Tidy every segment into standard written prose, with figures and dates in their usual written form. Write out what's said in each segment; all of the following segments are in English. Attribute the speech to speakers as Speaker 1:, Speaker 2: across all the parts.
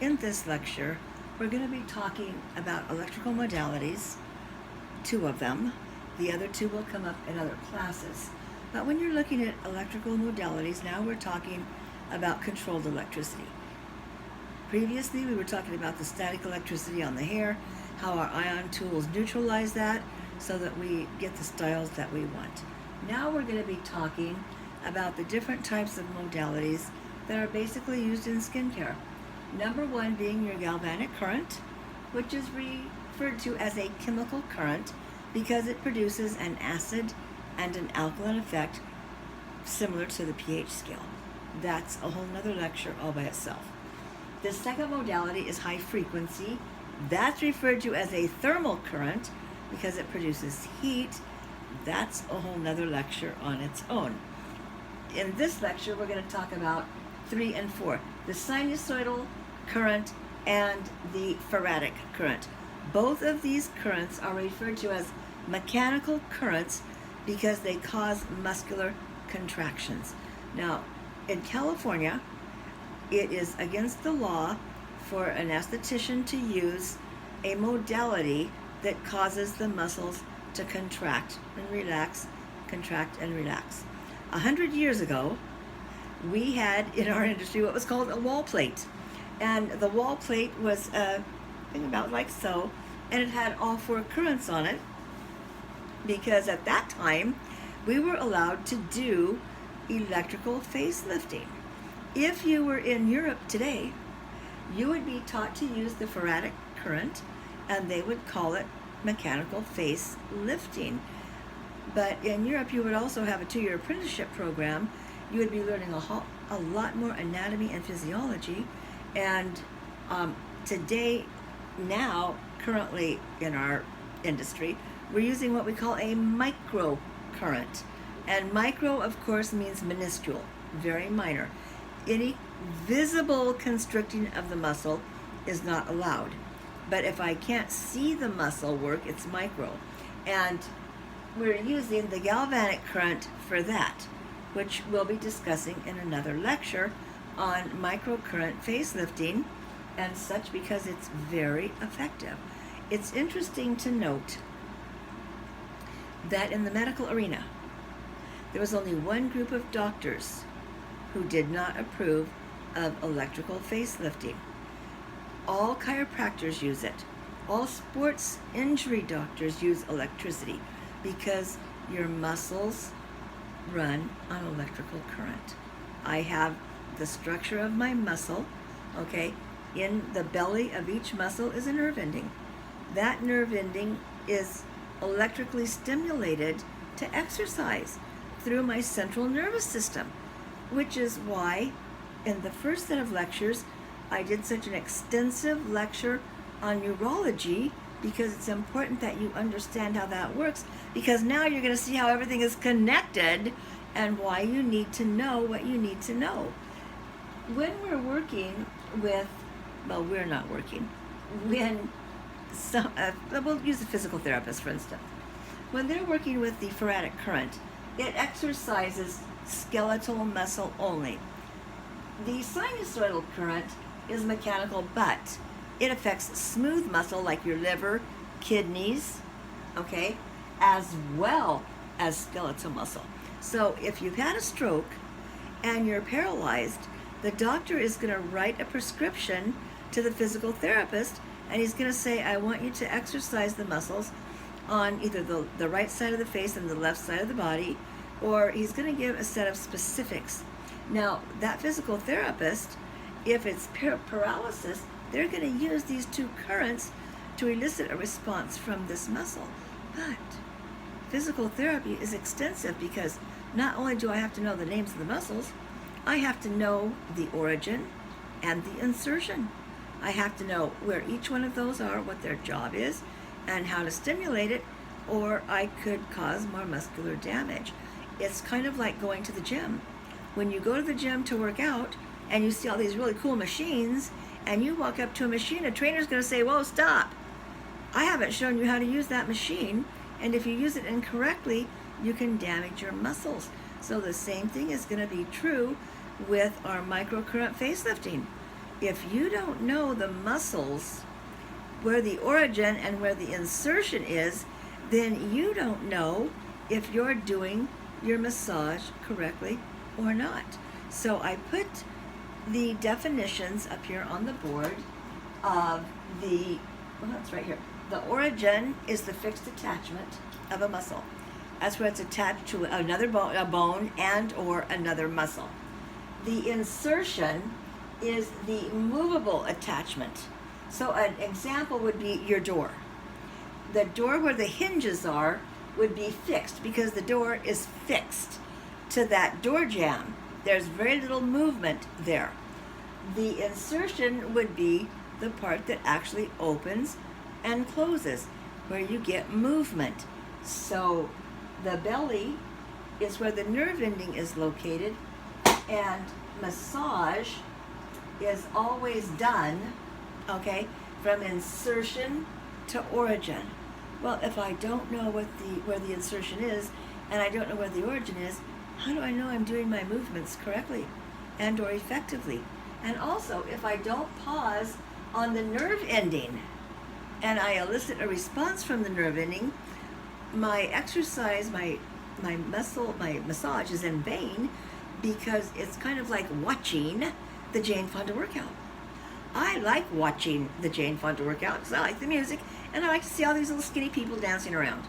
Speaker 1: In this lecture, we're going to be talking about electrical modalities, two of them. The other two will come up in other classes. But when you're looking at electrical modalities, now we're talking about controlled electricity. Previously, we were talking about the static electricity on the hair, how our ion tools neutralize that so that we get the styles that we want. Now we're going to be talking about the different types of modalities that are basically used in skincare. Number one being your galvanic current, which is referred to as a chemical current because it produces an acid and an alkaline effect similar to the pH scale. That's a whole nother lecture all by itself. The second modality is high frequency. That's referred to as a thermal current because it produces heat. That's a whole nother lecture on its own. In this lecture, we're going to talk about 3 and 4, the sinusoidal current and the faradic current. Both of these currents are referred to as mechanical currents because they cause muscular contractions. Now, in California, it is against the law for an esthetician to use a modality that causes the muscles to contract and relax, contract and relax. 100 years ago, we had in our industry what was called a wall plate. And the wall plate was a thing about like so, and it had all 4 currents on it because at that time we were allowed to do electrical facelifting. If you were in Europe today, you would be taught to use the faradic current and they would call it mechanical facelifting. But in Europe, you would also have a 2-year apprenticeship program. You would be learning a lot more anatomy and physiology. And today, now, currently in our industry, we're using what we call a micro current. And micro, of course, means minuscule, very minor. Any visible constricting of the muscle is not allowed. But if I can't see the muscle work, it's micro. And we're using the galvanic current for that, which we'll be discussing in another lecture on microcurrent facelifting and such because it's very effective. It's interesting to note that in the medical arena, there was only one group of doctors who did not approve of electrical facelifting. All chiropractors use it. All sports injury doctors use electricity because your muscles run on electrical current. I have the structure of my muscle, okay? In the belly of each muscle is a nerve ending. That nerve ending is electrically stimulated to exercise through my central nervous system, which is why in the first set of lectures, I did such an extensive lecture on neurology because it's important that you understand how that works because now you're going to see how everything is connected and why you need to know what you need to know. When we're working with, well, we're not working, when we'll use a physical therapist for instance. When they're working with the faradic current, it exercises skeletal muscle only. The sinusoidal current is mechanical, but it affects smooth muscle like your liver, kidneys, okay, as well as skeletal muscle. So if you've had a stroke and you're paralyzed, the doctor is going to write a prescription to the physical therapist and he's going to say, I want you to exercise the muscles on either the right side of the face and the left side of the body, or he's going to give a set of specifics. Now, that physical therapist, if it's paralysis, they're going to use these 2 currents to elicit a response from this muscle. But physical therapy is extensive because not only do I have to know the names of the muscles, I have to know the origin and the insertion. I have to know where each one of those are, what their job is, and how to stimulate it, or I could cause more muscular damage. It's kind of like going to the gym. When you go to the gym to work out and you see all these really cool machines and you walk up to a machine, a trainer's going to say, whoa, stop. I haven't shown you how to use that machine. And if you use it incorrectly, you can damage your muscles. So the same thing is going to be true with our microcurrent facelifting. If you don't know the muscles, where the origin and where the insertion is, then you don't know if you're doing your massage correctly or not. So I put the definitions up here on the board of well, it's right here. The origin is the fixed attachment of a muscle. That's where it's attached to another a bone and or another muscle. The insertion is the movable attachment. So an example would be your door. The door where the hinges are would be fixed because the door is fixed to that door jamb. There's very little movement there. The insertion would be the part that actually opens and closes, where you get movement. So the belly is where the nerve ending is located, and massage is always done, okay, from insertion to origin. Well, if I don't know where the insertion is, and I don't know where the origin is, how do I know I'm doing my movements correctly and or effectively? And also, if I don't pause on the nerve ending and I elicit a response from the nerve ending, my exercise, my massage is in vain, because it's kind of like watching the Jane Fonda workout. I like watching the Jane Fonda workout because I like the music and I like to see all these little skinny people dancing around.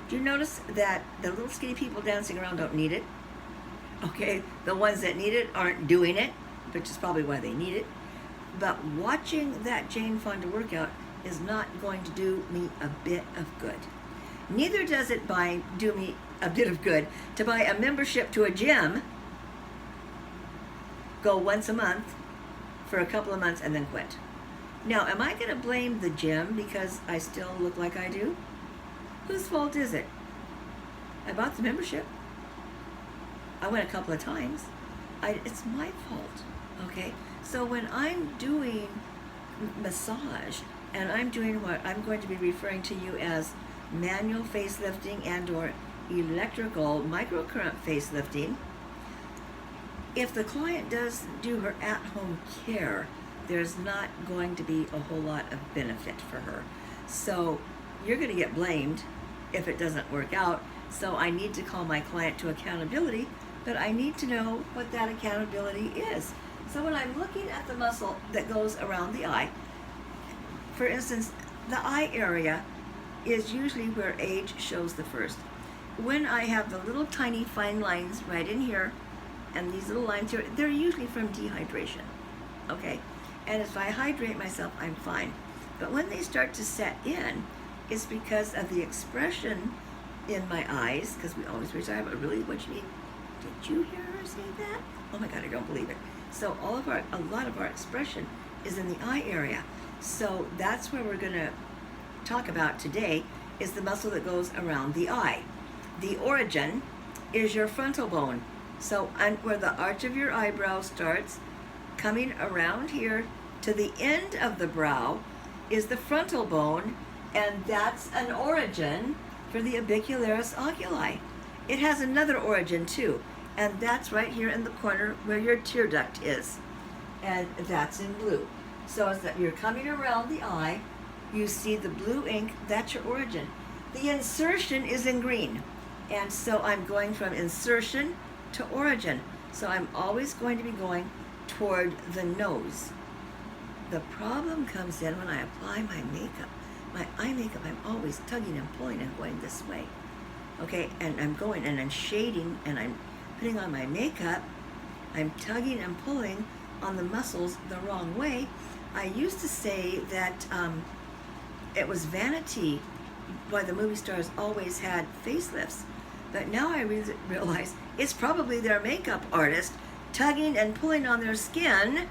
Speaker 1: Do you notice that the little skinny people dancing around don't need it? Okay, the ones that need it aren't doing it, which is probably why they need it. But watching that Jane Fonda workout is not going to do me a bit of good. Neither does it do me a bit of good to buy a membership to a gym, go once a month for a couple of months and then quit. Now, am I going to blame the gym because I still look like I do? Whose fault is it? I bought the membership. I went a couple of times. It's my fault, okay? So when I'm doing massage and I'm doing what I'm going to be referring to you as manual facelifting and or electrical microcurrent facelifting, if the client does do her at-home care, there's not going to be a whole lot of benefit for her. So you're going to get blamed if it doesn't work out. So I need to call my client to accountability, but I need to know what that accountability is. So when I'm looking at the muscle that goes around the eye, for instance, the eye area is usually where age shows the first. When I have the little tiny fine lines right in here, and these little lines here, they're usually from dehydration, okay? And if I hydrate myself, I'm fine. But when they start to set in, it's because of the expression in my eyes, because we always retire, but really what you need, did you hear her say that? Oh my God, I don't believe it. So a lot of our expression is in the eye area. So that's where we're gonna talk about today, is the muscle that goes around the eye. The origin is your frontal bone. So where the arch of your eyebrow starts, coming around here to the end of the brow is the frontal bone, and that's an origin for the orbicularis oculi. It has another origin too, and that's right here in the corner where your tear duct is, and that's in blue. So as that you're coming around the eye, you see the blue ink, that's your origin. The insertion is in green, and so I'm going from insertion to origin. So I'm always going to be going toward the nose. The problem comes in when I apply my makeup. My eye makeup, I'm always tugging and pulling and going this way. Okay, and I'm going and I'm shading and I'm putting on my makeup. I'm tugging and pulling on the muscles the wrong way. I used to say that it was vanity why the movie stars always had facelifts. But now I realize it's probably their makeup artist tugging and pulling on their skin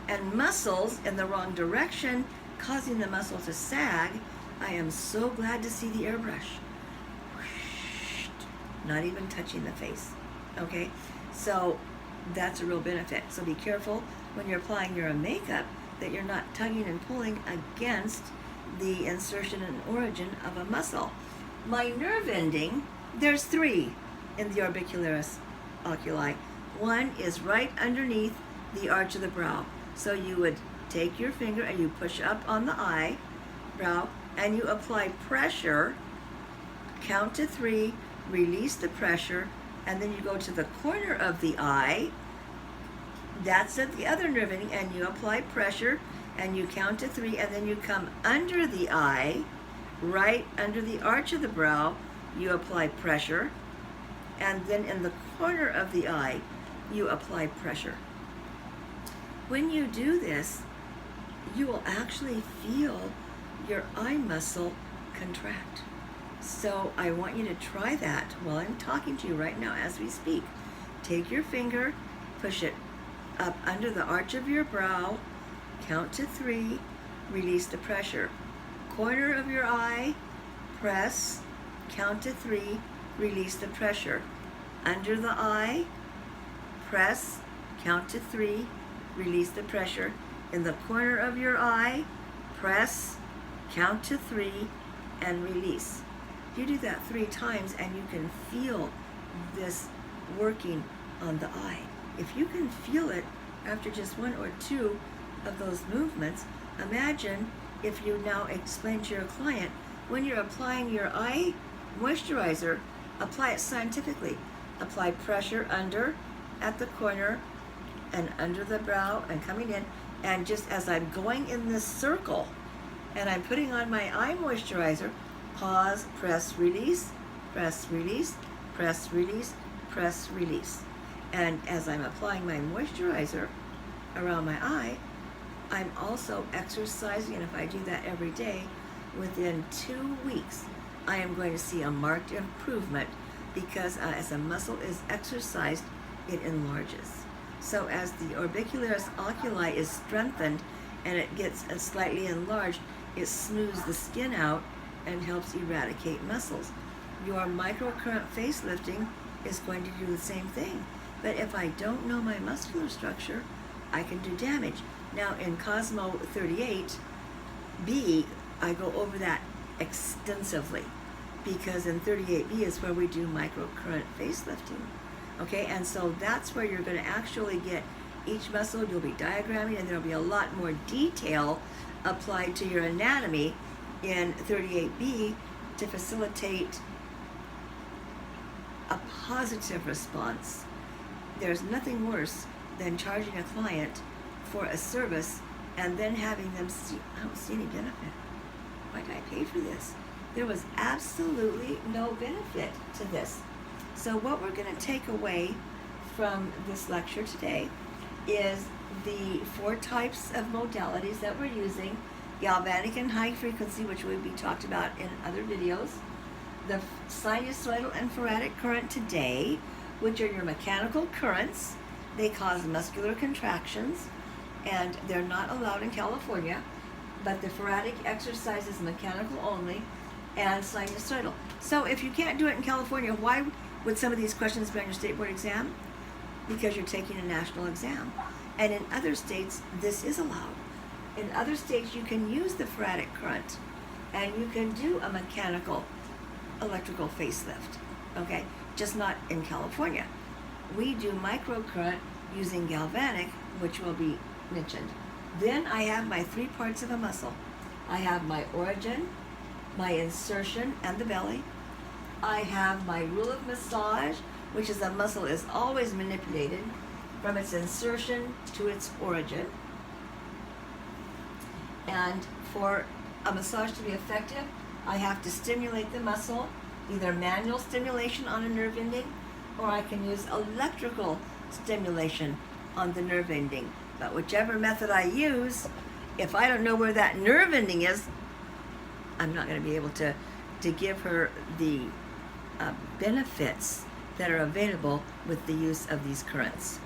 Speaker 1: and muscles in the wrong direction, causing the muscle to sag. I am so glad to see the airbrush. Not even touching the face, okay? So that's a real benefit. So be careful when you're applying your makeup that you're not tugging and pulling against the insertion and origin of a muscle. My nerve ending, there's 3 in the orbicularis oculi. One is right underneath the arch of the brow. So you would take your finger and you push up on the eyebrow and you apply pressure, count to 3, release the pressure, and then you go to the corner of the eye. That's at the other nerve ending, and you apply pressure and you count to 3, and then you come under the eye, right under the arch of the brow, you apply pressure, and then in the corner of the eye, you apply pressure. When you do this, you will actually feel your eye muscle contract. So I want you to try that while I'm talking to you right now as we speak. Take your finger, push it up under the arch of your brow, count to 3, release the pressure. Corner of your eye, press, count to 3, release the pressure. Under the eye, press, count to 3, release the pressure. In the corner of your eye, press, count to 3, and release. You do that 3 times and you can feel this working on the eye. If you can feel it after just 1 or 2 of those movements, imagine if you now explain to your client, when you're applying your eye moisturizer, apply it scientifically. Apply pressure under, at the corner, and under the brow, and coming in, and just as I'm going in this circle, and I'm putting on my eye moisturizer, pause, press, release, press, release, press, release, press, release. And as I'm applying my moisturizer around my eye, I'm also exercising, and if I do that every day, within 2 weeks, I am going to see a marked improvement because as a muscle is exercised, it enlarges. So as the orbicularis oculi is strengthened and it gets slightly enlarged, it smooths the skin out and helps eradicate muscles. Your microcurrent facelifting is going to do the same thing. But if I don't know my muscular structure, I can do damage. Now in Cosmo 38B, I go over that extensively because in 38B is where we do microcurrent facelifting. Okay, and so that's where you're going to actually get each muscle. You'll be diagramming, and there'll be a lot more detail applied to your anatomy in 38B to facilitate a positive response. There's nothing worse than charging a client for a service and then having them see, I don't see any benefit. Why did I pay for this? There was absolutely no benefit to this. So what we're going to take away from this lecture today is the 4 types of modalities that we're using: galvanic and high frequency, which will be talked about in other videos, the sinusoidal and faradic current today, which are your mechanical currents. They cause muscular contractions, and they're not allowed in California, but the faradic exercise is mechanical only, and sinusoidal. So if you can't do it in California, why would some of these questions be on your state board exam? Because you're taking a national exam. And in other states, this is allowed. In other states, you can use the faradic current, and you can do a mechanical electrical facelift, okay? Just not in California. We do microcurrent using galvanic, which will be mentioned. Then I have my 3 parts of a muscle. I have my origin, my insertion, and the belly. I have my rule of massage, which is a muscle is always manipulated from its insertion to its origin. And for a massage to be effective, I have to stimulate the muscle, either manual stimulation on a nerve ending, or I can use electrical stimulation on the nerve ending. But whichever method I use, if I don't know where that nerve ending is, I'm not going to be able to give her the benefits that are available with the use of these currents.